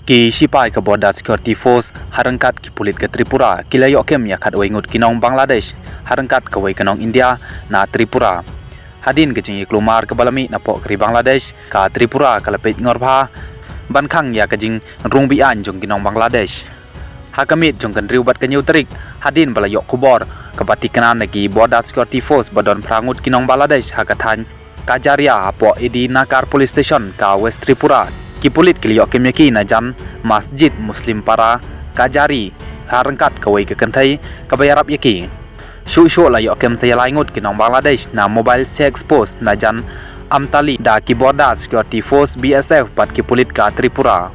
Ki sipai ke border security force harangkat ki pulit ke Tripura kila Ioh Kem ya khat ngut ki nong Bangladesh harangkat ke ke nong India na Tripura hadin ke jingi klumar ke balami na po kri Bangladesh ka Tripura kalapit ngorpha ban khang ya ke jing rungbeain jong ki nong Bangladesh hakamit jong kan riubat ke nyutrik hadin bala Ioh kubor ke batikanan ki border security force badon prangut ki nong Bangladesh hakathan kajaria po idi nakar police station ka West Tripura ki pulit ki Ioh Kem ki na jan masjid muslim para kajari harangkat ke kynthei kabayarap yaki shu la Ioh Kem saya laingut ki nong Bangladesh na mobile se expose na jan amtali da ki border security force BSF pat ki pulit ka Tripura